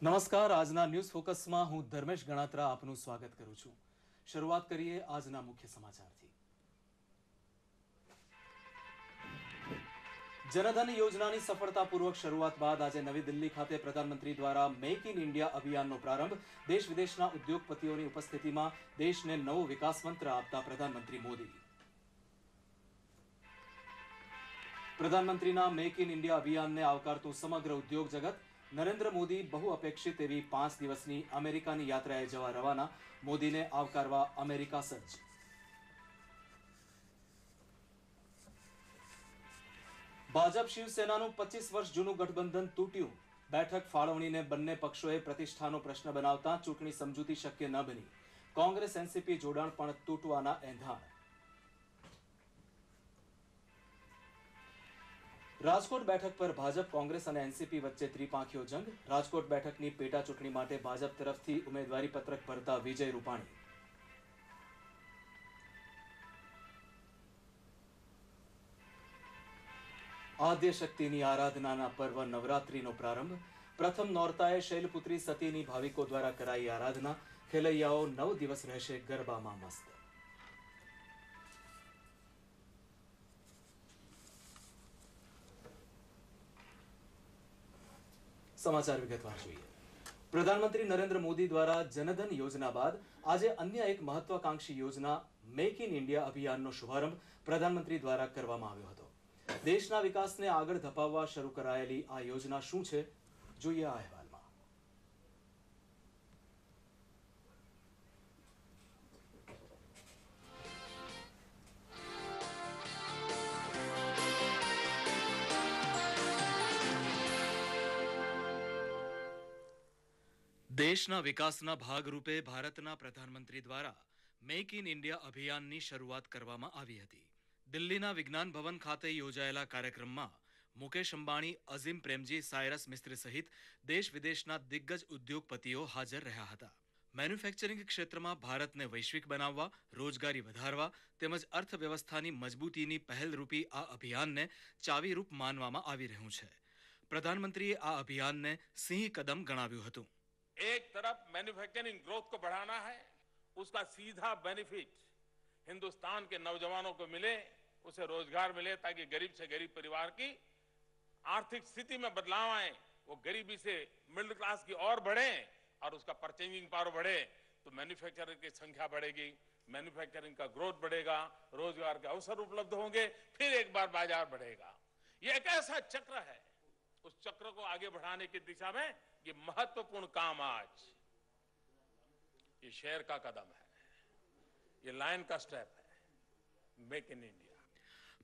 નમસ્કાર, આજના ન્યૂઝ ફોકસમાં હું ધર્મેશ ગણાત્રા આપનું સ્વાગત કરું છું. શરૂઆત કરીએ આજના મુખ્ય સમાચારથી. જનધન યોજનાની સફળતાપૂર્વક શરૂઆત બાદ આજે નવી દિલ્હી ખાતે પ્રધાનમંત્રી દ્વારા મેક ઇન ઇન્ડિયા અભિયાનનો પ્રારંભ. દેશ વિદેશના ઉદ્યોગપતિઓની ઉપસ્થિતિમાં દેશને નવો વિકાસ મંત્ર આપતા પ્રધાનમંત્રી મોદી. પ્રધાનમંત્રીના મેક ઇન ઇન્ડિયા અભિયાનને આવકારતું સમગ્ર ઉદ્યોગ જગત. નરેન્દ્ર મોદી બહુ અપેક્ષિત એવી 5 દિવસની અમેરિકાની યાત્રાએ જવા રવાના. મોદીને આવકારવા અમેરિકા સજ્જ. ભાજપ શિવસેનાનું 25 વર્ષ જૂનું ગઠબંધન તૂટ્યું. બેઠક ફાળવણીને બંને પક્ષોએ પ્રતિષ્ઠાનો પ્રશ્ન બનાવતા ચૂંટણી સમજૂતી શક્ય ન બની. કોંગ્રેસ એનસીપી જોડાણ પણ તૂટવાના એંધાણ. રાજકોટ બેઠક પર ભાજપ, કોંગ્રેસ અને એનસીપી વચ્ચે ત્રિપાંખીયો જંગ. રાજકોટ બેઠકની પેટા ચૂંટણી માટે ભાજપ તરફથી ઉમેદવારી પત્રક ભરતા વિજય રૂપાણી. આદ્ય શક્તિની આરાધનાના પર્વ નવરાત્રીનો પ્રારંભ. પ્રથમ નોરતાએ શૈલપુત્રી સતીની ભાવિકો દ્વારા કરાઈ આરાધના. ખેલૈયાઓ 9 દિવસ રહેશે ગરબામાં મસ્ત. સમાચાર વિગતવાર જોઈએ. પ્રધાનમંત્રી નરેન્દ્ર મોદી દ્વારા જનધન યોજના બાદ આજે અન્ય એક મહત્વાકાંક્ષી યોજના મેક ઇન ઇન્ડિયા અભિયાનનો શુભારંભ પ્રધાનમંત્રી દ્વારા કરવામાં આવ્યો હતો. દેશના વિકાસને આગળ ધપાવવા શરૂ કરાયેલી આ યોજના શું છે, જોઈએ આ અહેવાલમાં. દેશના વિકાસના ભાગરૂપે ભારતના પ્રધાનમંત્રી દ્વારા મેક ઇન ઇન્ડિયા અભિયાનની શરૂઆત કરવામાં આવી હતી. દિલ્હીના વિજ્ઞાન ભવન ખાતે યોજાયેલા કાર્યક્રમમાં મુકેશ અંબાણી, અઝીમ પ્રેમજી, સાયરસ મિસ્ત્રી સહિત દેશ વિદેશના દિગ્ગજ ઉદ્યોગપતિઓ હાજર રહ્યા હતા. મેન્યુફેક્ચરિંગ ક્ષેત્રમાં ભારતને વૈશ્વિક બનાવવા, રોજગારી વધારવા તેમજ અર્થવ્યવસ્થાની મજબૂતીની પહેલરૂપી આ અભિયાનને ચાવીરૂપ માનવામાં આવી રહ્યું છે. પ્રધાનમંત્રીએ આ અભિયાનને સિંહ કદમ ગણાવ્યું હતું. एक तरफ मैन्युफैक्चरिंग ग्रोथ को बढ़ाना है, उसका सीधा बेनिफिट हिंदुस्तान के नौजवानों को मिले, उसे रोजगार मिले ताकि गरीब से गरीब परिवार की आर्थिक स्थिति में बदलाव आए, वो गरीबी से मिडिल क्लास की ओर बढ़े और उसका परचेजिंग पावर बढ़े तो मैन्युफैक्चरिंग की संख्या बढ़ेगी, मैन्युफैक्चरिंग का ग्रोथ बढ़ेगा, रोजगार के अवसर उपलब्ध होंगे, फिर एक बार बाजार बढ़ेगा. ये एक ऐसा चक्र है, उस चक्र को आगे बढ़ाने की दिशा में ये महत्वपूर्ण काम आज ये शेर का कदम है, ये लायन का स्टेप है, मेक इन इंडिया.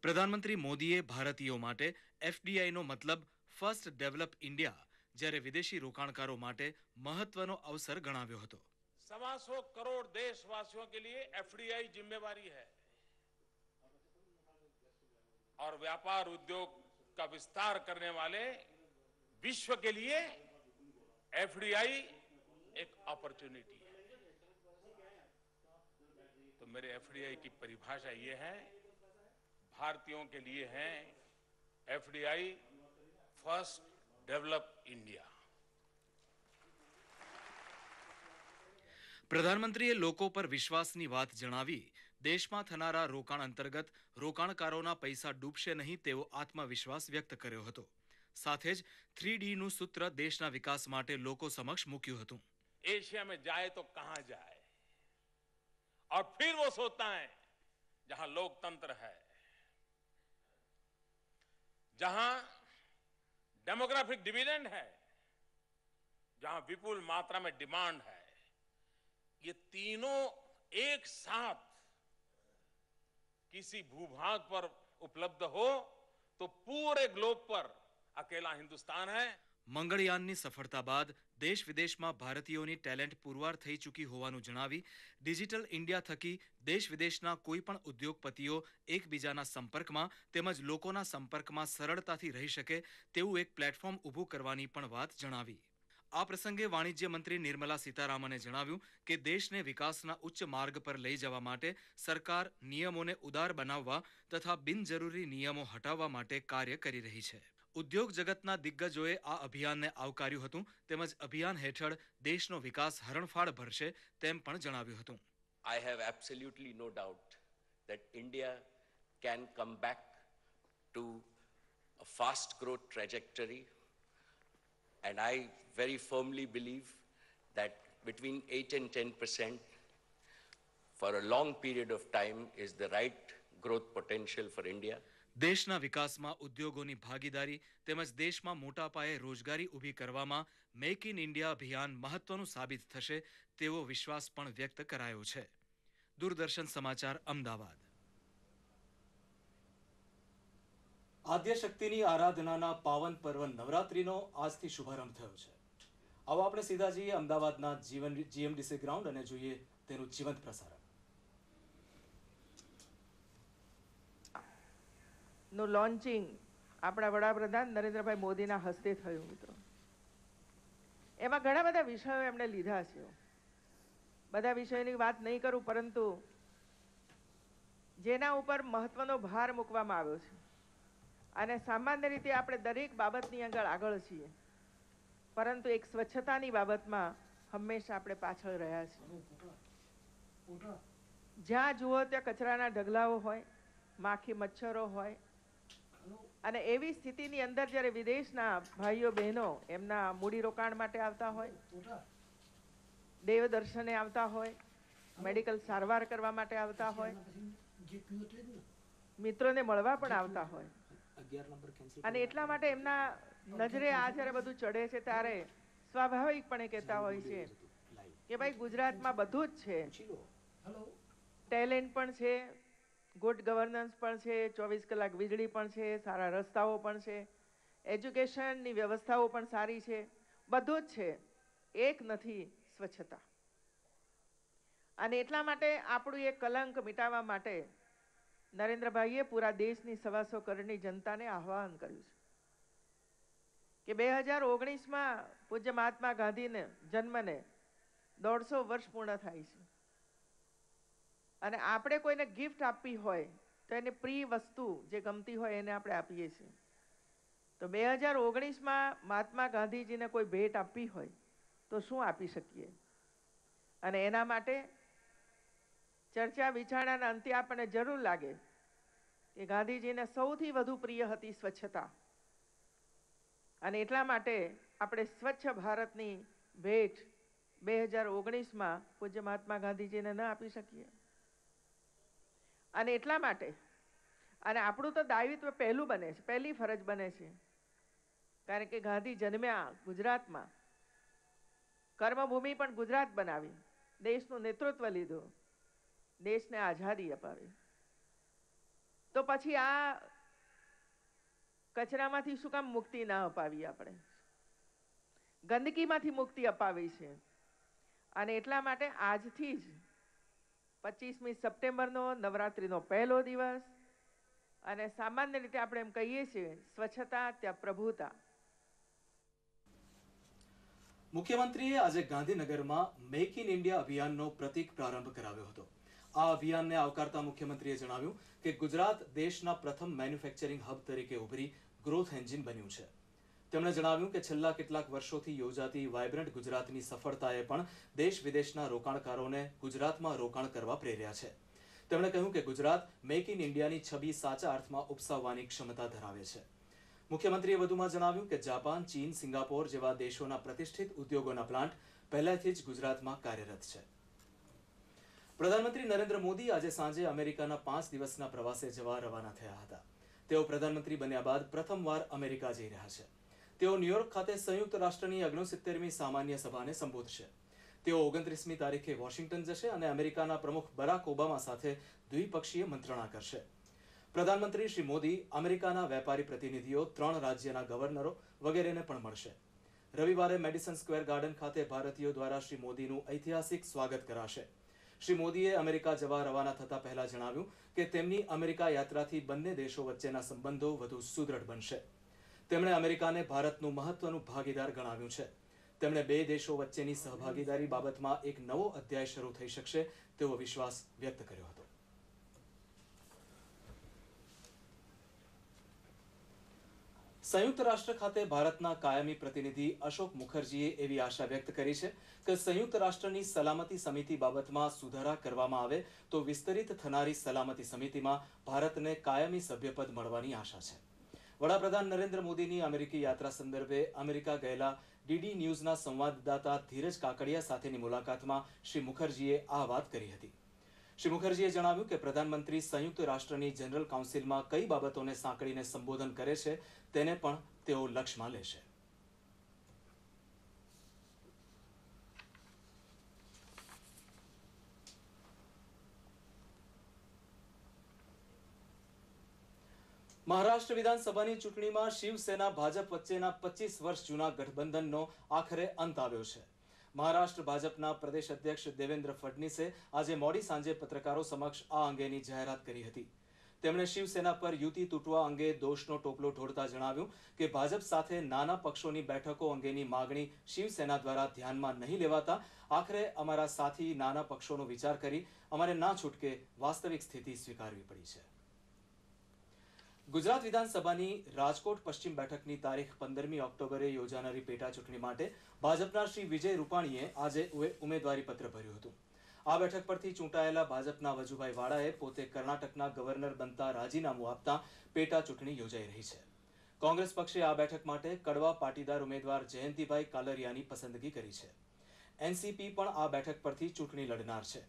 પ્રધાનમંત્રી મોદીએ ભારતીયો માટે એફડીઆઈનો મતલબ ફર્સ્ટ ડેવલપ ઇન્ડિયા, જ્યારે વિદેશી રોકાણકારો માટે મહત્વનો અવસર ગણાવ્યો હતો. 125 करोड़ देशवासियों के लिए एफडीआई जिम्मेवारी है और व्यापार उद्योग का विस्तार करने वाले विश्व के लिए एफडीआई एक अपॉर्चुनिटी है. तो मेरे एफडीआई की परिभाषा ये है, भारतीयों के लिए है एफडीआई फर्स्ट डेवलप इंडिया. પ્રધાનમંત્રીએ લોકો પર વિશ્વાસની વાત જણાવી દેશમાં થનારા રોકાણ અંતર્ગત રોકાણકારોના પૈસા ડૂબશે નહીં તેવો આત્મવિશ્વાસ વ્યક્ત કર્યો હતો. સાથે જ 3Dનું સૂત્ર દેશના વિકાસ માટે લોકો સમક્ષ મૂક્યું હતું. एशिया में जाए तो कहां जाए और फिर वो सोचता है जहां लोकतंत्र है, जहां डेमोग्राफिक डिविडेंड है, जहां विपुल मात्रा में डिमांड है, ये तीनों एक साथ किसी भूभाग पर उपलब्ध हो तो पूरे ग्लोब पर अकेला हिंदुस्तान है. મંગળયાનની સફળતા બાદ દેશ વિદેશમાં ભારતીયોની ટેલેન્ટ પુરવાર થઈ ચૂકી હોવાનું જણાવી ડિજિટલ ઇન્ડિયા થકી દેશ વિદેશના કોઈ પણ ઉદ્યોગપતિઓ એકબીજાના સંપર્કમાં તેમજ લોકોના સંપર્કમાં સરળતાથી રહી શકે તેવું એક પ્લેટફોર્મ ઊભું કરવાની પણ વાત જણાવી. આ પ્રસંગે વાણિજ્ય મંત્રી નિર્મલા સીતારામને જણાવ્યું કે દેશને વિકાસના ઉચ્ચ માર્ગ પર લઈ જવા માટે સરકાર નિયમોને ઉદાર બનાવવા તથા બિનજરૂરી નિયમો હટાવવા માટે કાર્ય કરી રહી છે. ઉદ્યોગ જગતના દિગ્ગજોએ આ અભિયાનને આવકાર્યું હતું તેમજ અભિયાન હેઠળ દેશનો વિકાસ હરણફાળ ભરશે તેમ પણ જણાવ્યું હતું. I have absolutely no doubt that India can come back to a fast growth trajectory, and I very firmly believe that between 8 and 10% for a long period of time is the right growth potential for India. દેશના વિકાસમાં ઉદ્યોગોની ભાગીદારી તેમજ દેશમાં મોટા પાયે રોજગારી ઊભી કરવામાં મેક ઇન ઇન્ડિયા અભિયાન મહત્વનું સાબિત થશે તેવો વિશ્વાસ પણ વ્યક્ત કરાયો છે. દૂરદર્શન સમાચાર અમદાવાદ. આદ્યશક્તિની આરાધનાના પાવન પર્વ નવરાત્રીનો આજથી શુભારંભ થયો છે. આવો આપણે સીધા જઈએ અમદાવાદના જીએમડીસી ગ્રાઉન્ડ અને જોઈએ તેનું જીવંત પ્રસારણ. નું લોન્ચિંગ આપણા વડાપ્રધાન નરેન્દ્રભાઈ મોદીના હસ્તે થયું. મિત્રો એમાં ઘણા બધા વિષયો એમણે લીધા છે. બધા વિષયોની વાત નહીં કરું, પરંતુ જેના ઉપર મહત્વનો ભાર મૂકવામાં આવ્યો છે અને સામાન્ય રીતે આપણે દરેક બાબતની આગળ છીએ, પરંતુ એક સ્વચ્છતાની બાબતમાં હંમેશા આપણે પાછળ રહ્યા છીએ. જ્યાં જુઓ ત્યાં કચરાના ઢગલાઓ હોય, માખી મચ્છરો હોય, અને એવી સ્થિતિની અંદર જ્યારે વિદેશના ભાઈઓ બહેનો એમના મૂડીરોકાણ માટે આવતા હોય, દેવ દર્શને આવતા હોય, મેડિકલ સારવાર કરવા માટે આવતા હોય, મિત્રોને મળવા પણ આવતા હોય, અને એટલા માટે એમના નજરે આ જ્યારે બધું ચડે છે ત્યારે સ્વાભાવિકપણે કહેતા હોય છે કે ભાઈ ગુજરાતમાં બધું જ છે, ટેલેન્ટ પણ છે, ગુડ ગવર્નન્સ પણ છે, 24 કલાક વીજળી પણ છે, સારા રસ્તાઓ પણ છે, એજ્યુકેશનની વ્યવસ્થાઓ પણ સારી છે, બધું જ છે, એક નથી સ્વચ્છતા. અને એટલા માટે આપણું એક કલંક મિટાવવા માટે નરેન્દ્રભાઈએ પૂરા દેશની 125 કરોડની જનતાને આહ્વાન કર્યું છે કે 2019માં પૂજ્ય મહાત્મા ગાંધીને જન્મને 150 વર્ષ પૂર્ણ થાય છે, અને આપણે કોઈને ગિફ્ટ આપવી હોય તો એને પ્રિય વસ્તુ જે ગમતી હોય એને આપણે આપીએ છીએ. તો 2019માં મહાત્મા ગાંધીજીને કોઈ ભેટ આપવી હોય તો શું આપી શકીએ? અને એના માટે ચર્ચા વિચારણાના અંતે આપણને જરૂર લાગે કે ગાંધીજીને સૌથી વધુ પ્રિય હતી સ્વચ્છતા, અને એટલા માટે આપણે સ્વચ્છ ભારતની ભેટ 2019માં પૂજ્ય મહાત્મા ગાંધીજીને ન આપી શકીએ. અને એટલા માટે, અને આપણું તો દાયિત્વ પહેલું બને છે, પહેલી ફરજ બને છે, કારણ કે ગાંધી જન્મ્યા ગુજરાતમાં, કર્મભૂમિ પણ ગુજરાત બનાવી, દેશનું નેતૃત્વ લીધું, દેશને આઝાદી અપાવી, તો પછી આ કચરામાંથી શું કામ મુક્તિ ના અપાવી? આપણે ગંદકીમાંથી મુક્તિ અપાવી છે. અને એટલા માટે આજથી જ 25મી સપ્ટેમ્બરનો નવરાત્રિનો પહેલો દિવસ, અને સામાન્ય રીતે આપણે એમ કહીએ છીએ સ્વચ્છતા ત્યાં પ્રભુતા. મુખ્યમંત્રીએ આજે ગાંધીનગરમાં મેક ઇન ઇન્ડિયા અભિયાનનો પ્રતિક પ્રારંભ કરાવ્યો હતો. આ અભિયાનને આવકારતા મુખ્યમંત્રીએ જણાવ્યું કે ગુજરાત દેશના પ્રથમ મેન્યુફેક્ચરિંગ હબ તરીકે ઉભરી ગ્રોથ એન્જિન બન્યું છે. તેમણે જણાવ્યું કે છેલ્લા કેટલાક વર્ષોથી યોજાતી વાઇબ્રન્ટ ગુજરાતની સફળતાએ પણ દેશ વિદેશના રોકાણકારોને ગુજરાતમાં રોકાણ કરવા પ્રેર્યા છે. તેમણે કહ્યું કે ગુજરાત મેક ઇન ઇન્ડિયાની છબી સાચા અર્થમાં ઉપસાવવાની ક્ષમતા ધરાવે છે. મુખ્યમંત્રીએ વધુમાં જણાવ્યું કે જાપાન, ચીન, સિંગાપોર જેવા દેશોના પ્રતિષ્ઠિત ઉદ્યોગોના પ્લાન્ટ પહેલાથી જ ગુજરાતમાં કાર્યરત છે. પ્રધાનમંત્રી નરેન્દ્ર મોદી આજે સાંજે અમેરિકાના 5 દિવસના પ્રવાસે જવા રવાના થયા હતા. તેઓ પ્રધાનમંત્રી બન્યા બાદ પ્રથમવાર અમેરિકા જઈ રહ્યા છે. તેઓ ન્યુયોર્ક ખાતે સંયુક્ત રાષ્ટ્રની 69મી સામાન્ય સભાને સંબોધશે. તેઓ 29મી તારીખે વોશિંગ્ટન જશે અને અમેરિકાના પ્રમુખ બરાક ઓબામા સાથે દ્વિપક્ષીય મંત્રણા કરશે. પ્રધાનમંત્રી શ્રી મોદી અમેરિકાના વેપારી પ્રતિનિધિઓ, 3 રાજ્યના ગવર્નરો વગેરેને પણ મળશે. રવિવારે મેડિસન સ્ક્વેર ગાર્ડન ખાતે ભારતીયો દ્વારા શ્રી મોદીનું ઐતિહાસિક સ્વાગત કરાશે. શ્રી મોદીએ અમેરિકા જવા રવાના થતા પહેલા જણાવ્યું કે તેમની અમેરિકા યાત્રાથી બંને દેશો વચ્ચેના સંબંધો વધુ સુદૃઢ બનશે. તેમણે અમેરિકાને ભારતનું મહત્વનું ભાગીદાર ગણાવ્યું છે. તેમણે 2 દેશો વચ્ચેની સહભાગીદારી બાબતમાં એક નવો અધ્યાય શરૂ થઈ શકશે તેવો વિશ્વાસ વ્યક્ત કર્યો હતો. સંયુક્ત રાષ્ટ્ર ખાતે ભારતના કાયમી પ્રતિનિધિ અશોક મુખર્જીએ એવી આશા વ્યક્ત કરી છે કે સંયુક્ત રાષ્ટ્રની સલામતી સમિતિ બાબતમાં સુધારા કરવામાં આવે તો વિસ્તરિત થનારી સલામતી સમિતિમાં ભારતને કાયમી સભ્યપદ મળવાની આશા છે. વડાપ્રધાન નરેન્દ્ર મોદીની અમેરિકી યાત્રા સંદર્ભે અમેરિકા ગયેલા ડીડી ન્યૂઝના સંવાદદાતા ધીરજ કાકડિયા સાથેની મુલાકાતમાં શ્રી મુખર્જીએ આ વાત કરી હતી. શ્રી મુખર્જીએ જણાવ્યું કે પ્રધાનમંત્રી સંયુક્ત રાષ્ટ્રની જનરલ કાઉન્સિલમાં કઈ બાબતોને સાંકળીને સંબોધન કરે છે તેને પણ તેઓ લક્ષ્યમાં લેશે. મહારાષ્ટ્ર વિધાનસભાની ચૂંટણીમાં શિવસેના ભાજપ વચ્ચેના 25 વર્ષ જૂના ગઠબંધનનો આખરે અંત આવ્યો છે. મહારાષ્ટ્ર ભાજપના પ્રદેશ અધ્યક્ષ દેવેન્દ્ર ફડણવીસે આજે મોડી સાંજે પત્રકારો સમક્ષ આ અંગેની જાહેરાત કરી હતી. તેમણે શિવસેના પર યુતિ તૂટવા અંગે દોષનો ટોપલો ઢોળતા જણાવ્યું કે ભાજપ સાથે નાના પક્ષોની બેઠકો અંગેની માગણી શિવસેના દ્વારા ધ્યાનમાં નહીં લેવાતા આખરે અમારા સાથી નાના પક્ષોનો વિચાર કરી અમારે ના છૂટકે વાસ્તવિક સ્થિતિ સ્વીકારવી પડી છે. ગુજરાત વિધાનસભાની રાજકોટ પશ્ચિમ બેઠકની તારીખ 15મી ઓક્ટોબરે યોજાનારી પેટા ચૂંટણી માટે ભાજપના શ્રી વિજય રૂપાણીએ આજે ઉમેદવારી પત્ર ભર્યું હતું. આ બેઠક પરથી ચૂંટાયેલા ભાજપના વજુભાઈ વાળાએ પોતે કર્ણાટકના ગવર્નર બનતા રાજીનામું આપતા પેટા ચૂંટણી યોજાઈ રહી છે. કોંગ્રેસ પક્ષે આ બેઠક માટે કડવા પાટીદાર ઉમેદવાર જયંતિભાઈ કાલરિયાની પસંદગી કરી છે. એનસીપી પણ આ બેઠક પરથી ચૂંટણી લડનાર છે.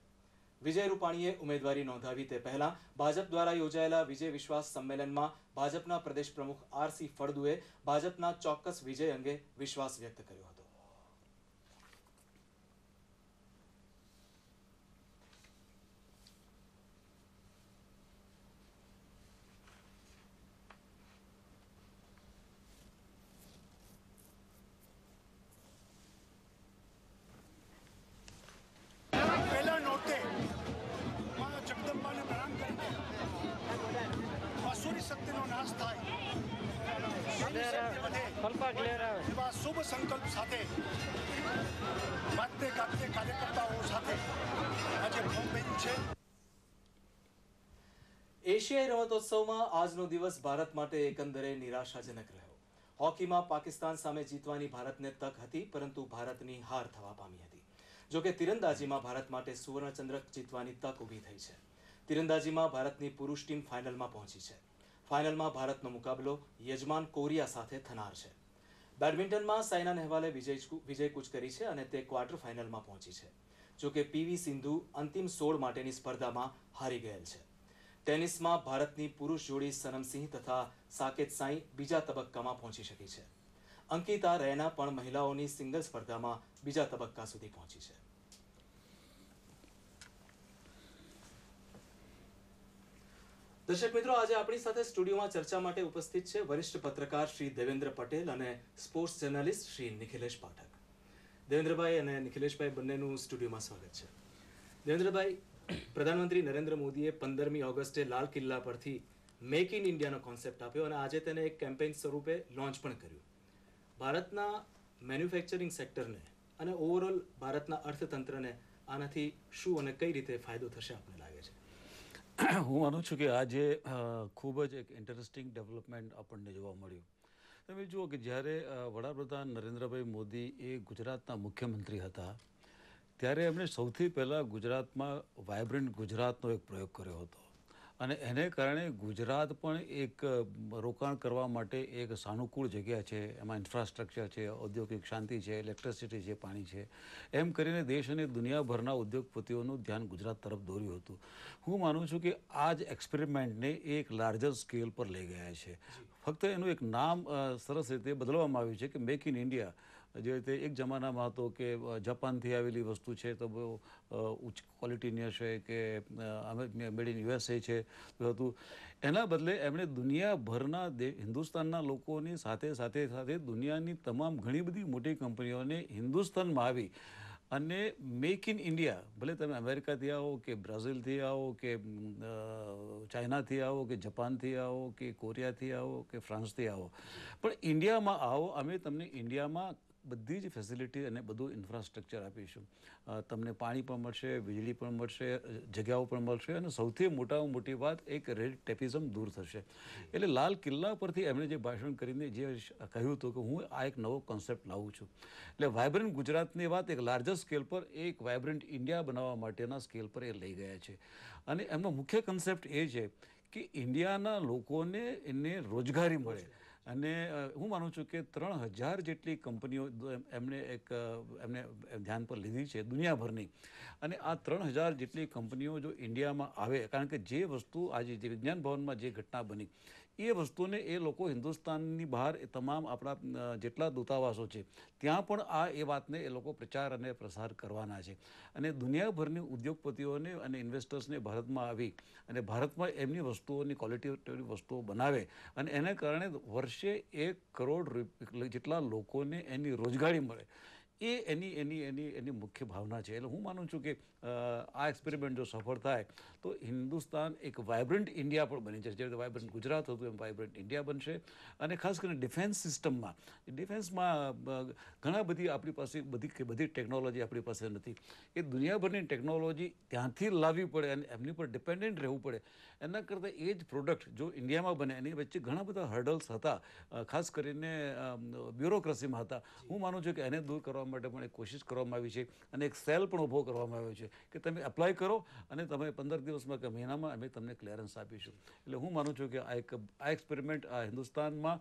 વિજય રૂપાણીએ ઉમેદવારી નોંધાવી તે પહેલા ભાજપ દ્વારા યોજાયેલા વિજય વિશ્વાસ સંમેલનમાં ભાજપના પ્રદેશ પ્રમુખ આરસી ફળદુએ ભાજપના ચોક્કસ વિજય અંગે વિશ્વાસ વ્યક્ત કર્યો હતો. શુભ સંકલ્પ સાથે વાતે ગાતે કાર્યકર્તાઓ સાથે આજે ફોર્મ ભર્યું છે. એશિયાઈ રમતોત્સવમાં આજનો દિવસ ભારત માટે એકંદરે નિરાશાજનક રહ્યો. હોકીમાં પાકિસ્તાન સામે જીતવાની ભારતને તક હતી, પરંતુ ભારતની હાર થવા પામી હતી. જોકે તીરંદાજીમાં ભારત માટે સુવર્ણચંદ્રક જીતવાની તક ઊભી થઈ છે. તીરંદાજીમાં ભારતની પુરુષ ટીમ ફાઇનલમાં પહોંચી છે. ફાઇનલમાં ભારતનો મુકાબલો યજમાન કોરિયા સાથે થનાર છે. બેડમિન્ટનમાં સાયના નહેવાલે વિજય કૂચ કરી છે અને તે ક્વાર્ટર ફાઇનલમાં પહોંચી છે. જોકે પીવી સિંધુ અંતિમ 16 માટેની સ્પર્ધામાં હારી ગયેલ છે. ટેનિસમાં ભારતની પુરુષ જોડી સનમસિંહ તથા સાકેત સાઈ બીજા તબક્કામાં પહોંચી શકી છે. અંકિતા રૈના પણ મહિલાઓની સિંગલ સ્પર્ધામાં બીજા તબક્કા સુધી પહોંચી છે. દર્શક મિત્રો, આજે આપણી સાથે સ્ટુડિયોમાં ચર્ચા માટે ઉપસ્થિત છે વરિષ્ઠ પત્રકાર શ્રી દેવેન્દ્ર પટેલ અને સ્પોર્ટ્સ જર્નલિસ્ટ શ્રી નિખિલેશ પાઠક. દેવેન્દ્રભાઈ અને નિખિલેશભાઈ બંનેનું સ્ટુડિયોમાં સ્વાગત છે. દેવેન્દ્રભાઈ, પ્રધાનમંત્રી નરેન્દ્ર મોદીએ 15મી ઓગસ્ટે લાલ કિલ્લા પરથી મેક ઇન ઇન્ડિયાનો કોન્સેપ્ટ આપ્યો અને આજે તેને એક કેમ્પેઇન સ્વરૂપે લોન્ચ પણ કર્યું. ભારતના મેન્યુફેક્ચરિંગ સેક્ટરને અને ઓવરઓલ ભારતના અર્થતંત્રને આનાથી શું અને કઈ રીતે ફાયદો થશે આપને લાગે છે? હું માનું છું કે આજે ખૂબ જ એક ઇન્ટરેસ્ટિંગ ડેવલપમેન્ટ આપણને જોવા મળ્યું. તમે જુઓ કે જ્યારે વડાપ્રધાન નરેન્દ્રભાઈ મોદી એ ગુજરાતના મુખ્યમંત્રી હતા ત્યારે એમણે સૌથી પહેલાં ગુજરાતમાં વાઇબ્રન્ટ ગુજરાતનો એક પ્રયોગ કર્યો હતો અને એને કારણે ગુજરાત પણ એક રોકાણ કરવા માટે એક સાનુકૂળ જગ્યા છે. એમાં ઇન્ફ્રાસ્ટ્રક્ચર છે, ઔદ્યોગિક શાંતિ છે, ઇલેક્ટ્રિસિટી છે, પાણી છે, એમ કરીને દેશ અને દુનિયાભરના ઉદ્યોગપતિઓનું ધ્યાન ગુજરાત તરફ દોર્યું હતું. હું માનું છું કે આ જ એક્સપેરિમેન્ટને એક લાર્જર સ્કેલ પર લઈ ગયા છે. ફક્ત એનું એક નામ સરસ રીતે બદલવામાં આવ્યું છે કે મેક ઇન ઇન્ડિયા. જે રીતે એક જમાનામાં હતો કે જાપાનથી આવેલી વસ્તુ છે તો બહુ ઉચ્ચ ક્વોલિટીની હશે કે મેડ ઇન યુએસએ છે તો હતું. એના બદલે એમણે દુનિયાભરના હિન્દુસ્તાનના લોકોની સાથે સાથે સાથે દુનિયાની તમામ ઘણી બધી મોટી કંપનીઓને હિન્દુસ્તાનમાં આવી અને મેક ઇન ઇન્ડિયા, ભલે તમે અમેરિકાથી આવો કે બ્રાઝિલથી આવો કે ચાઇનાથી આવો કે જાપાનથી આવો કે કોરિયાથી આવો કે ફ્રાન્સથી આવો, પણ ઇન્ડિયામાં આવો, અમે તમને ઇન્ડિયામાં બધી જ ફેસિલિટી અને બધું ઇન્ફ્રાસ્ટ્રક્ચર આપીશું. તમને પાણી પણ મળશે, વીજળી પણ મળશે, જગ્યાઓ પણ મળશે અને સૌથી મોટામાં મોટી વાત એક રેડ ટેપિઝમ દૂર થશે. એટલે લાલ કિલ્લા પરથી એમણે જે ભાષણ કરીને જે કહ્યું હતું કે હું આ એક નવો કોન્સેપ્ટ લાવું છું. એટલે વાઇબ્રન્ટ ગુજરાતની વાત એક લાર્જર સ્કેલ પર એક વાઇબ્રન્ટ ઇન્ડિયા બનાવવા માટેના સ્કેલ પર એ લઈ ગયા છે. અને એમનો મુખ્ય કન્સેપ્ટ એ છે કે ઇન્ડિયાના લોકોને એને રોજગારી મળે. અને હું માનું છું કે 3000 જેટલી કંપનીઓ એમણે ધ્યાન પર લીધી છે દુનિયાભરની. અને આ 3000 જેટલી કંપનીઓ જો ઇન્ડિયામાં આવે, કારણ કે જે વસ્તુ આજે જે વિજ્ઞાન ભવનમાં જે ઘટના બની એ વસ્તુને એ લોકો હિન્દુસ્તાનની બહાર એ તમામ આપણા જેટલા દૂતાવાસો છે ત્યાં પણ એ વાતને એ લોકો પ્રચાર અને પ્રસાર કરવાના છે. અને દુનિયાભરની ઉદ્યોગપતિઓને અને ઇન્વેસ્ટર્સને ભારતમાં આવી અને ભારતમાં એમની વસ્તુઓની ક્વોલિટી વસ્તુઓ બનાવે અને એને કારણે વર્ષે 1 કરોડ જેટલા લોકોને એની રોજગારી મળે, એ એની મુખ્ય ભાવના છે. એટલે હું માનું છું કે આ એક્સપેરિમેન્ટ જો સફળ થાય તો હિન્દુસ્તાન એક વાઇબ્રન્ટ ઇન્ડિયા પણ બની જશે. જે રીતે વાઇબ્રન્ટ ગુજરાત હતું એમ વાઇબ્રન્ટ ઇન્ડિયા બનશે. અને ખાસ કરીને ડિફેન્સ સિસ્ટમમાં ઘણા બધી આપણી પાસે બધી ટેકનોલોજી આપણી પાસે નથી. એ દુનિયાભરની ટેકનોલોજી ત્યાંથી લાવવી પડે અને એમની પર ડિપેન્ડન્ટ રહેવું પડે. એના કરતાં એ જ પ્રોડક્ટ જો ઇન્ડિયામાં બને, એની વચ્ચે ઘણા બધા હર્ડલ્સ હતા, ખાસ કરીને બ્યુરોક્રસીમાં હતા. હું માનું છું કે એને દૂર કરવા માટે પણ એક કોશિશ કરવામાં આવી છે અને એક સેલ પણ ઊભો કરવામાં આવ્યો છે કે તમે એપ્લાય કરો અને તમે 15 દિવસમાં કે મહિનામાં અમે તમને ક્લિયરન્સ આપીશું. એટલે હું માનું છું કે આ એક્સપેરિમેન્ટ આ હિન્દુસ્તાનમાં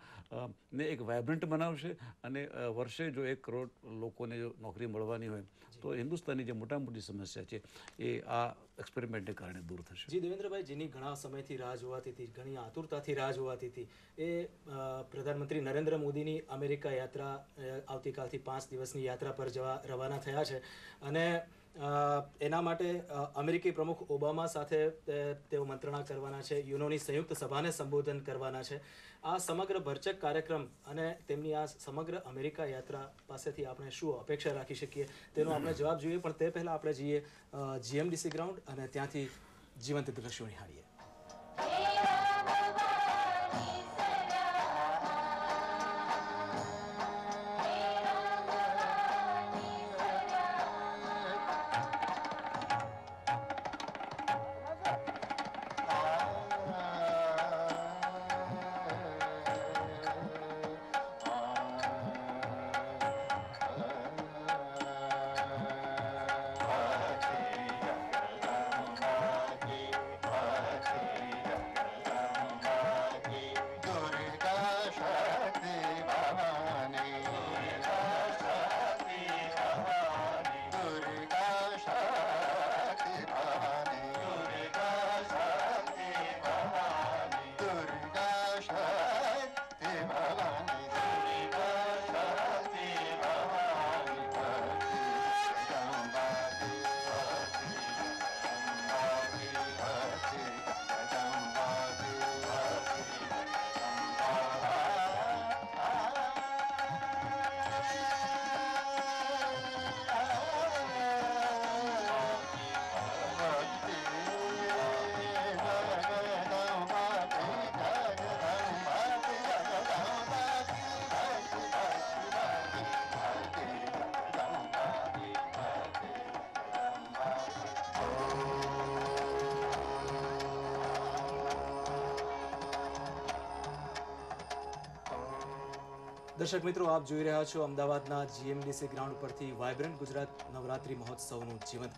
ને એક વાઇબ્રન્ટ બનાવશે. અને વર્ષે જો 1 કરોડ લોકોને જો નોકરી મળવાની હોય તો હિન્દુસ્તાનની જે મોટી સમસ્યા છે એ આ એક્સપેરિમેન્ટને કારણે દૂર થશે. જી દેવેન્દ્રભાઈ, જેની ઘણા સમયથી રાહ જોવાતી હતી, ઘણી આતુરતાથી રાહ જોવાતી હતી, એ પ્રધાનમંત્રી નરેન્દ્ર મોદીની અમેરિકા યાત્રા આવતીકાલથી 5 દિવસની યાત્રા પર જવા રવાના થયા છે. અને એના માટે અમેરિકી પ્રમુખ ઓબામા સાથે તેઓ મંત્રણા કરવાના છે, યુનોની સંયુક્ત સભાને સંબોધન કરવાના છે. આ સમગ્ર ભરચક કાર્યક્રમ અને તેમની આ સમગ્ર અમેરિકા યાત્રા પાસેથી આપણે શું અપેક્ષા રાખી શકીએ તેનો આપણે જવાબ જોઈએ. પણ તે પહેલાં આપણે જઈએ GMDC ગ્રાઉન્ડ અને ત્યાંથી જીવંત દ્રશ્યો નિહાળીએ. દર્શક મિત્રો, આપ જોઈ રહ્યા છો અમદાવાદના GMDC ગ્રાઉન્ડ પરથી વાઇબ્રન્ટ ગુજરાત નવરાત્રી મહોત્સવનું જીવંત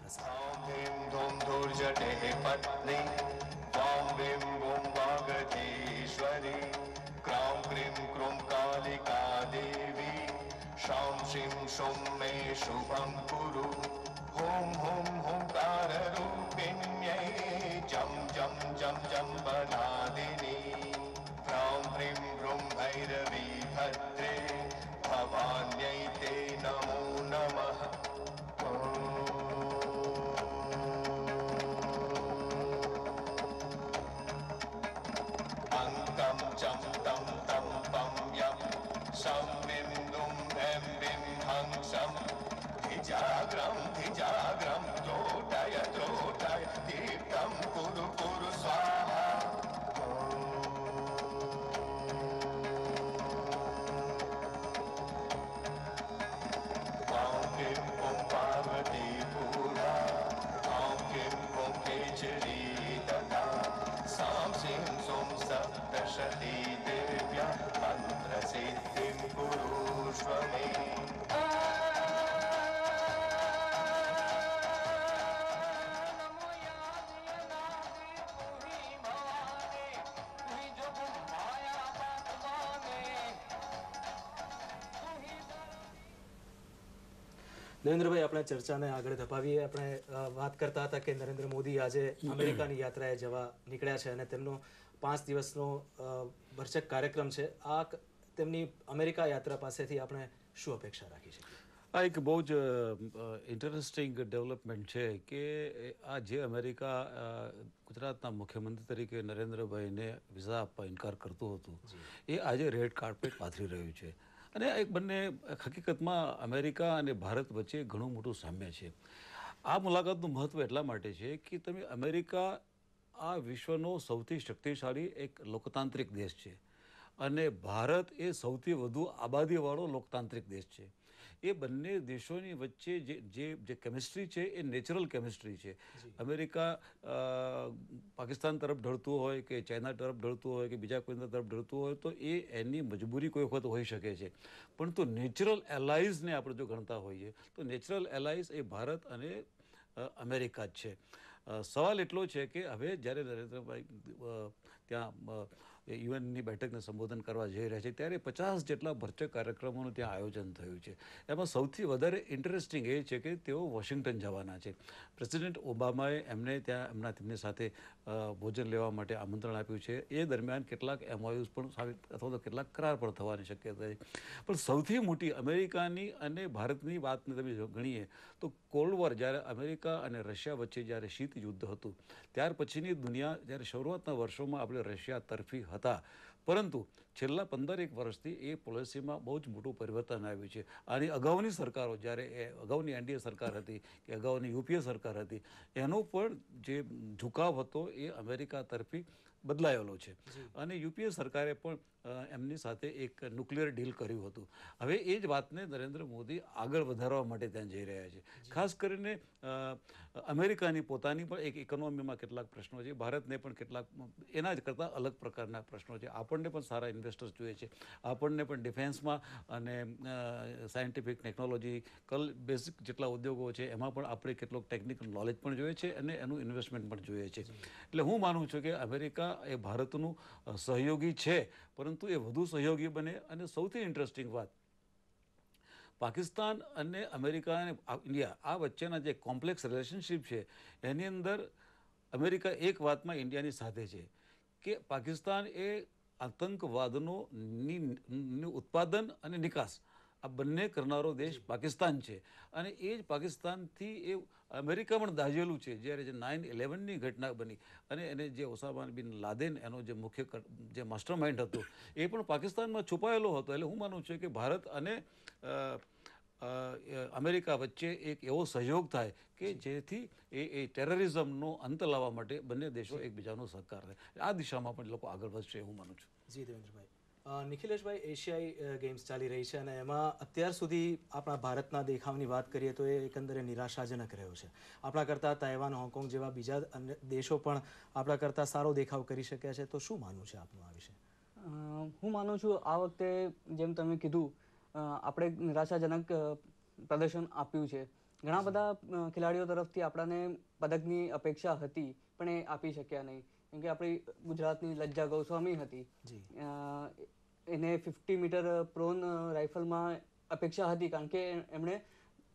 Sam bim dum bim bim hang sam, खिचड़ी तथा सांसिं सोम सप्तशती दिव्या मंत्र सिद्धिं कुरुष्व मे દેવેન્દ્રભાઈ, આપણે ચર્ચાને આગળ ધપાવીએ. આપણે વાત કરતા હતા કે નરેન્દ્ર મોદી આજે અમેરિકાની યાત્રાએ જવા નીકળ્યા છે અને તેમનો 5 દિવસનો ભરચક કાર્યક્રમ છે. તેમની અમેરિકા યાત્રા પાસેથી આપણે શું અપેક્ષા રાખી શકીએ? આ એક બહુ જ ઇન્ટરેસ્ટિંગ ડેવલપમેન્ટ છે કે આ જે અમેરિકા ગુજરાતના મુખ્યમંત્રી તરીકે નરેન્દ્રભાઈને વિઝા આપવા ઇનકાર કરતું હતું એ આજે રેડ કાર્પેટ પાથરી રહ્યું છે. અને એક બંને હકીકતમાં અમેરિકા અને ભારત વચ્ચે ઘણું મોટું સામ્ય છે. આ મુલાકાતનું મહત્ત્વ એટલા માટે છે કે તમે અમેરિકા આ વિશ્વનો સૌથી શક્તિશાળી એક લોકતાંત્રિક દેશ છે અને ભારત એ સૌથી વધુ આબાદીવાળો લોકતાંત્રિક દેશ છે. એ બંને દેશોની વચ્ચે જે કેમિસ્ટ્રી છે એ નેચરલ કેમિસ્ટ્રી છે. અમેરિકા પાકિસ્તાન તરફ ઢળતું હોય કે ચાઇના તરફ ઢળતું હોય કે બીજા કોઈના તરફ ઢળતું હોય તો એ એની મજબૂરી કોઈ વખત હોઈ શકે છે, પરંતુ નેચરલ એલાઇઝને આપણે જો ગણતા હોઈએ તો નેચરલ એલાઇઝ એ ભારત અને અમેરિકા જ છે. સવાલ એટલો છે કે હવે જ્યારે નરેન્દ્રભાઈ ત્યાં યુએનની બેઠકને સંબોધન કરવા જઈ રહ્યા છે ત્યારે 50 જેટલા ભરચક કાર્યક્રમોનું ત્યાં આયોજન થયું છે. એમાં સૌથી વધારે ઇન્ટરેસ્ટિંગ એ છે કે તેઓ વોશિંગ્ટન જવાના છે. પ્રેસિડેન્ટ ઓબામાએ એમને ત્યાં તેમની સાથે ભોજન લેવા માટે આમંત્રણ આપ્યું છે. એ દરમિયાન કેટલાક એમઓયુઝ પણ અથવા તો કેટલાક કરાર પણ થવાની શક્યતા છે. પણ સૌથી મોટી અમેરિકાની અને ભારતની વાતને તમે ગણીએ તો કોલ્ડ વોર, જ્યારે અમેરિકા અને રશિયા વચ્ચે જ્યારે શીત યુદ્ધ હતું ત્યાર પછીની દુનિયા, જ્યારે શરૂઆતના વર્ષોમાં આપણે રશિયા તરફી હતા, પરંતુ છેલ્લા 15 વર્ષથી એ પોલિસીમાં બહુ જ મોટું પરિવર્તન આવ્યું છે. આની અગાઉની સરકારો, જ્યારે અગાઉની એનડીએ સરકાર હતી કે અગાઉની યુપીએ સરકાર હતી, એનો પણ જે ઝુકાવ હતો એ અમેરિકા તરફી બદલાયેલો છે. અને યુપીએ સરકારે પણ એમની સાથે એક ન્યુક્લિયર ડીલ કર્યું હતું. હવે એ જ વાતને નરેન્દ્ર મોદી આગળ વધારવા માટે ત્યાં જઈ રહ્યા છે. ખાસ કરીને અમેરિકાની પોતાની પણ એક ઇકોનોમીમાં કેટલાક પ્રશ્નો છે, ભારતને પણ કેટલાક એના જ કરતાં અલગ પ્રકારના પ્રશ્નો છે. આપણને પણ સારા ઇન્વેસ્ટર્સ જોઈએ છે, આપણને પણ ડિફેન્સમાં અને સાયન્ટિફિક ટેકનોલોજીકલ બેઝિક જેટલા ઉદ્યોગો છે એમાં પણ આપણે કેટલોક ટેકનિકલ નોલેજ પણ જોઈએ છે અને એનું ઇન્વેસ્ટમેન્ટ પણ જોઈએ છે. એટલે હું માનું છું કે અમેરિકા એ ભારતનું સહયોગી છે, પરંતુ એ વધુ સહયોગી બને. અને સૌથી ઇન્ટરેસ્ટિંગ વાત, પાકિસ્તાન અને અમેરિકા અને ઇન્ડિયા આ વચ્ચેના જે કોમ્પ્લેક્સ રિલેશનશિપ છે એની અંદર અમેરિકા એક વાતમાં ઇન્ડિયાની સાથે છે કે પાકિસ્તાન એ આતંકવાદનું ઉત્પાદન અને નિકાસ આ બંને કરનારો દેશ પાકિસ્તાન છે. અને એ જ પાકિસ્તાનથી એ અમેરિકા પણ દાઝેલું છે. જ્યારે જે 9/11ની ઘટના બની અને એને જે ઓસામા બિન લાદેન એનો જે મુખ્ય જે માસ્ટર માઇન્ડ હતો એ પણ પાકિસ્તાનમાં છુપાયેલો હતો. એટલે હું માનું છું કે ભારત અને અમેરિકા વચ્ચે એક એવો સહયોગ થાય કે જેથી એ ટેરરિઝમનો અંત લાવવા માટે બંને દેશો એકબીજાનો સહકાર થાય. આ દિશામાં પણ લોકો આગળ વધશે હું માનું છું. જી દેવેન્દ્રભાઈ. નિખિલેશભાઈ, એશિયાઈ ગેમ્સ ચાલી રહી છે અને એમાં અત્યાર સુધી આપણા ભારતના દેખાવની વાત કરીએ તો એ એકંદરે નિરાશાજનક રહ્યો છે. આપણા કરતાં તાઇવાન, હોંગકોંગ જેવા બીજા અન્ય દેશો પણ આપણા કરતાં સારો દેખાવ કરી શક્યા છે. તો શું માનવું છે આપનું આ વિશે? હું માનું છું આ વખતે જેમ તમે કીધું આપણે નિરાશાજનક પ્રદર્શન આપ્યું છે. ઘણા બધા ખેલાડીઓ તરફથી આપણને પદકની અપેક્ષા હતી પણ એ આપી શક્યા નહીં. કેમ કે આપણી ગુજરાતની લજ્જા ગોસ્વામી હતી, એને 50 મીટર પ્રોન રાઇફલમાં અપેક્ષા હતી કારણ કે એમણે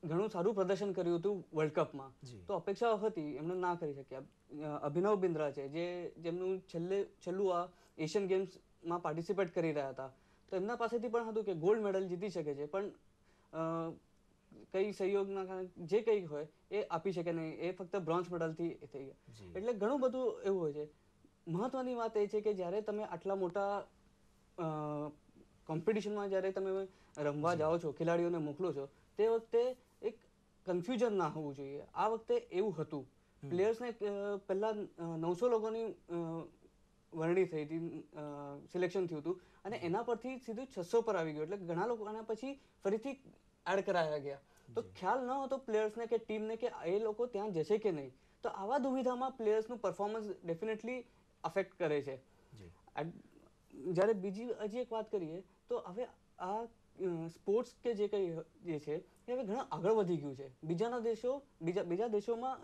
ઘણું સારું પ્રદર્શન કર્યું હતું વર્લ્ડ કપમાં. તો અપેક્ષાઓ હતી, એમણે ના કરી શક્યા. અભિનવ બિંદ્રા છે જેમનું છેલ્લું આ એશિયન ગેમ્સમાં પાર્ટિસિપેટ કરી રહ્યા હતા, તો એમના પાસેથી પણ હતું કે ગોલ્ડ મેડલ જીતી શકે છે, પણ કઈ સહયોગના કારણે જે કંઈ હોય એ આપી શકે નહીં. એ ફક્ત બ્રોન્ઝ મેડલથી થઈ ગયા. એટલે ઘણું બધું એવું હોય છે. મહત્વની વાત એ છે કે જ્યારે તમે આટલા મોટા કોમ્પિટિશનમાં જ્યારે તમે રમવા જાઓ છો, ખેલાડીઓને મોકલો છો, તે વખતે એક કન્ફ્યુઝન ના હોવું જોઈએ. આ વખતે એવું હતું. પ્લેયર્સને પહેલા 900 લોકોની વરણી થઈ હતી, સિલેક્શન થયું હતું અને એના પરથી સીધું 600 પર આવી ગયું. એટલે ઘણા લોકો આના પછી ફરીથી એડ કરાયા ગયા. તો ખ્યાલ ન હતો પ્લેયર્સને કે ટીમને કે એ લોકો ત્યાં જશે કે નહીં. તો આવા દુવિધામાં પ્લેયર્સનું પરફોર્મન્સ ડેફિનેટલી અફેક્ટ કરે છે. જ્યારે બીજી હજી એક વાત કરીએ તો હવે આ સ્પોર્ટ્સ કે જે કંઈ જે છે એ હવે ઘણા આગળ વધી ગયું છે. બીજા દેશોમાં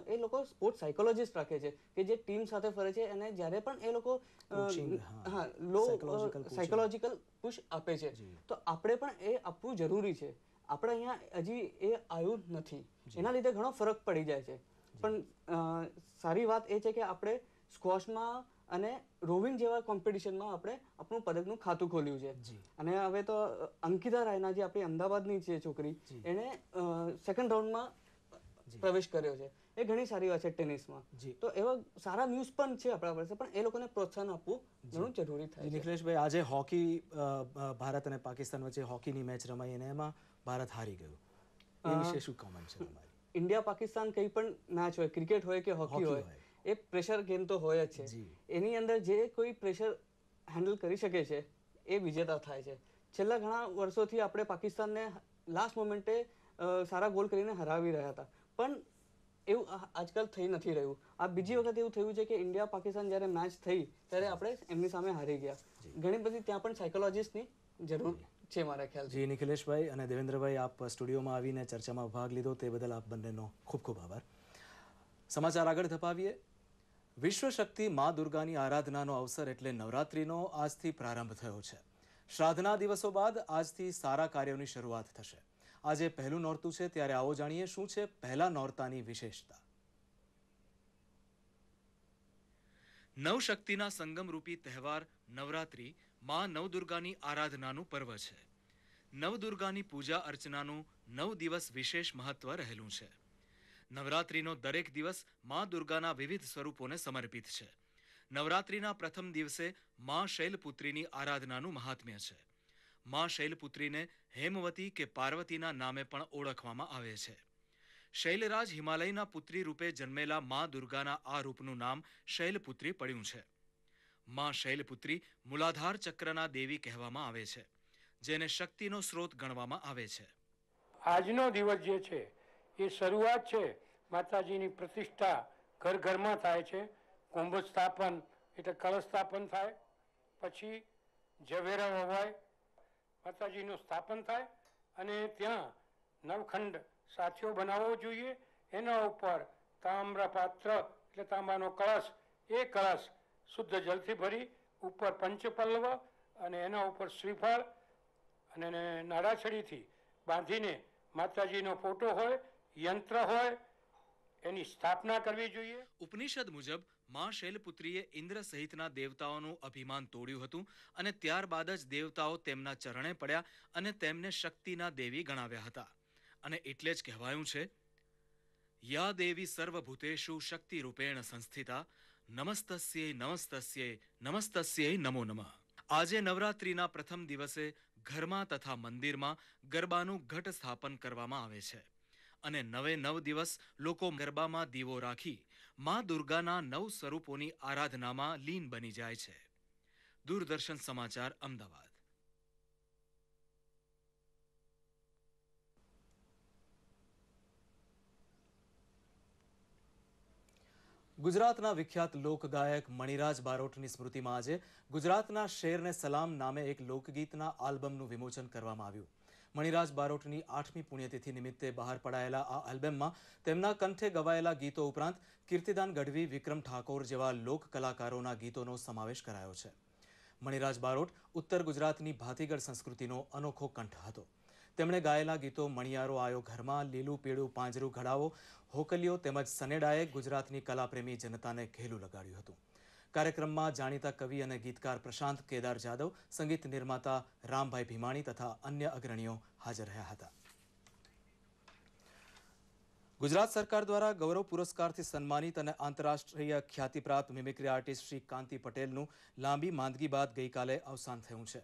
એ લોકો સ્પોર્ટ્સ સાયકોલોજીસ્ટ રાખે છે કે જે ટીમ સાથે ફરે છે અને જ્યારે પણ એ લોકો લો સાયકોલોજીકલ પુશ આપે છે તો આપણે પણ એ આપવું જરૂરી છે. આપણે અહીંયા હજી એ આવ્યું નથી, એના લીધે ઘણો ફરક પડી જાય છે. પણ સારી વાત એ છે કે આપણે સ્ક્વોશમાં અને રોવિંગ જેવા કોમ્પિટિશનમાં આપણે આપણું પદકનું ખાતું ખોલ્યું છે. અને હવે તો અંકિતા રાયના જે આપણી અમદાવાદની છે છોકરી, એણે સેકન્ડ રાઉન્ડમાં પ્રવેશ કર્યો છે. એ ઘણી સારી વાત છે ટેનિસમાં. તો એવા સારા ન્યૂઝ પણ છે આપણા પાસે, પણ એ લોકોને પ્રોત્સાહન આપવું ઘણું જરૂરી થાય છે. નિખિલેશભાઈ, આજે હોકી ભારત અને પાકિસ્તાન વચ્ચે હોકીની મેચ રમાઈ અને એમાં ભારત હારી ગયું, એ વિશે શું કોમેન્ટ છે તમારી? ઇન્ડિયા પાકિસ્તાન કંઈ પણ મેચ હોય, ક્રિકેટ હોય કે હોકી હોય, એ પ્રેશર ગેમ તો હોય જ છે. એની અંદર જે કોઈ પ્રેશર હેન્ડલ કરી શકે છે એ વિજેતા થાય છે. છેલ્લા ઘણા વર્ષોથી આપણે પાકિસ્તાનને લાસ્ટ મોમેન્ટે સારા ગોલ કરીને હરાવી રહ્યા હતા, પણ એવું આજકાલ થઈ નથી રહ્યું. આ બીજી વખત એવું થયું છે કે ઇન્ડિયા પાકિસ્તાન જ્યારે મેચ થઈ ત્યારે આપણે એમની સામે હારી ગયા. ઘણી બધી ત્યાં પણ સાયકોલોજીસ્ટની જરૂર છે મારા ખ્યાલથી. જી નિખિલેશભાઈ અને દેવેન્દ્રભાઈ, આપ સ્ટુડિયોમાં આવીને ચર્ચામાં ભાગ લીધો તે બદલ આપ બંનેનો ખૂબ ખૂબ આભાર. સમાચાર આગળ ધપાવીએ. વિશ્વ શક્તિ મા દુર્ગાની આરાધનાનો અવસર એટલે નવરાત્રિનો આજથી પ્રારંભ થયો છે. શ્રાદ્ધના દિવસો બાદ આજથી સારા કાર્યોની શરૂઆત થશે. આજે પહેલું નોરતું છે, ત્યારે આવો જાણીએ શું છે પહેલા નોરતાની વિશેષતા. નવશક્તિના સંગમરૂપી તહેવાર નવરાત્રિ માં નવદુર્ગાની આરાધનાનું પર્વ છે. નવદુર્ગાની પૂજા અર્ચનાનું 9 દિવસ વિશેષ મહત્વ રહેલું છે. નવરાત્રિનો દરેક દિવસ માં દુર્ગાના વિવિધ સ્વરૂપોને સમર્પિત છે. નવરાત્રિના પ્રથમ દિવસે માં શૈલપુત્રીની આરાધનાનું મહાત્મ્ય છે. માં શૈલપુત્રીને હેમવતી કે પાર્વતીના નામે પણ ઓળખવામાં આવે છે. શૈલરાજ હિમાલયના પુત્રી રૂપે જન્મેલા માં દુર્ગાના આ રૂપનું નામ શૈલપુત્રી પડ્યું છે. માં શૈલપુત્રી મૂલાધાર ચક્રના દેવી કહેવામાં આવે છે, જેને શક્તિનો સ્ત્રોત ગણવામાં આવે છે. આજનો દિવસ જે છે એ શરૂઆત છે માતાજીની પ્રતિષ્ઠા ઘર ઘરમાં થાય છે. કુંભ સ્થાપન એટલે કળશ સ્થાપન થાય, પછી ઝવેરા વવાય, માતાજીનું સ્થાપન થાય અને ત્યાં નવખંડ સાથીઓ બનાવવો જોઈએ. એના ઉપર તામ્ર પાત્ર એટલે તાંબાનો કળશ, એ કળશ શુદ્ધ જલથી ભરી ઉપર પંચપલ્લવ અને એના ઉપર શ્રીફળ અને નાડાછડીથી બાંધીને માતાજીનો ફોટો હોય, યંત્ર હોય, એની સ્થાપના કરવી જોઈએ. ઉપનિષદ મુજબ માં શૈલપુત્રીએ ઇન્દ્ર સહિતના દેવતાઓનું અભિમાન તોડ્યું હતું અને ત્યારબાદ જ દેવતાઓ તેમના ચરણે પડ્યા અને તેમને શક્તિના દેવી ગણાવ્યા હતા. અને એટલે જ કહેવાયું છે, યા દેવી સર્વભૂતેષુ શક્તિ રૂપેણ સંસ્થિતા નમસ્તસ્યૈ નમસ્તસ્યૈ નમસ્તસ્યૈ નમો નમઃ. આજે નવરાત્રિના પ્રથમ દિવસે ઘરમાં તથા મંદિરમાં ગરબાનું ઘટ સ્થાપન કરવામાં આવે છે અને 9 દિવસ લોકો ગરબામાં દીવો રાખી માં દુર્ગાના 9 સ્વરૂપોની આરાધનામાં લીન બની જાય છે. દૂરદર્શન સમાચાર, અમદાવાદ. ગુજરાતના વિખ્યાત લોકગાયક મણિરાજ બારોટની સ્મૃતિમાં આજે ગુજરાતના શેરને સલામ નામે એક લોકગીતના આલ્બમનું વિમોચન કરવામાં આવ્યું. મણિરાજ બારોટની 8મી પુણ્યતિથિ નિમિત્તે બહાર પડાયેલા આ આલ્બમમાં તેમના કંઠે ગવાયેલા ગીતો ઉપરાંત કીર્તિદાન ગઢવી, વિક્રમ ઠાકોર જેવા લોક કલાકારોના ગીતોનો સમાવેશ કરાયો છે. મણિરાજ બારોટ ઉત્તર ગુજરાતની ભાતીગળ સંસ્કૃતિનો અનોખો કંઠ હતો. તેમણે ગાયેલા ગીતો મણિયારો આયો ઘરમાં, લીલું પીળું પાંજરું ઘડાવો, હોકલીઓ તેમજ સનેડાએ ગુજરાતની કલાપ્રેમી જનતાને ઘેલું લગાડ્યું હતું. કાર્યક્રમમાં જાણીતા કવિ અને ગીતકાર પ્રશાંત કેદાર જાદવ, સંગીત નિર્માતા રામભાઈ ભીમાણી તથા અન્ય અગ્રણીઓ હાજર રહ્યા હતા. ગુજરાત સરકાર દ્વારા ગૌરવ પુરસ્કારથી સન્માનિત અને આંતરરાષ્ટ્રીય ખ્યાતિપ્રાપ્ત મિમિક્રી આર્ટિસ્ટ શ્રી કાંતિ પટેલનું લાંબી માંદગી બાદ ગઈકાલે અવસાન થયું છે.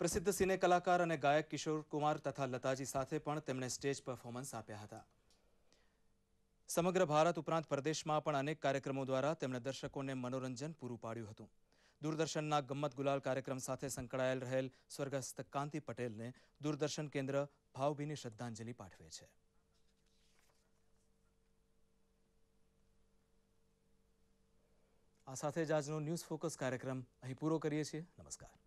પ્રસિદ્ધ સિને કલાકાર અને ગાયક કિશોર કુમાર તથા લતાજી સાથે પણ તેમણે સ્ટેજ પરફોર્મન્સ આપ્યા હતા. સમગ્ર ભારત ઉપરાંત પ્રદેશમાં પણ અનેક કાર્યક્રમો દ્વારા તેમણે દર્શકોને મનોરંજન પૂરું પાડ્યું હતું. દૂરદર્શનના ગમ્મત ગુલાલ કાર્યક્રમ સાથે સંકળાયેલ રહેલ સ્વર્ગસ્થ કાંતિ પટેલને દૂરદર્શન કેન્દ્ર ભાવભીની શ્રદ્ધાંજલિ પાઠવે છે. આ સાથે જ આજનો ન્યૂઝ ફોકસ કાર્યક્રમ અહીં પૂરો કરીએ છીએ. નમસ્કાર.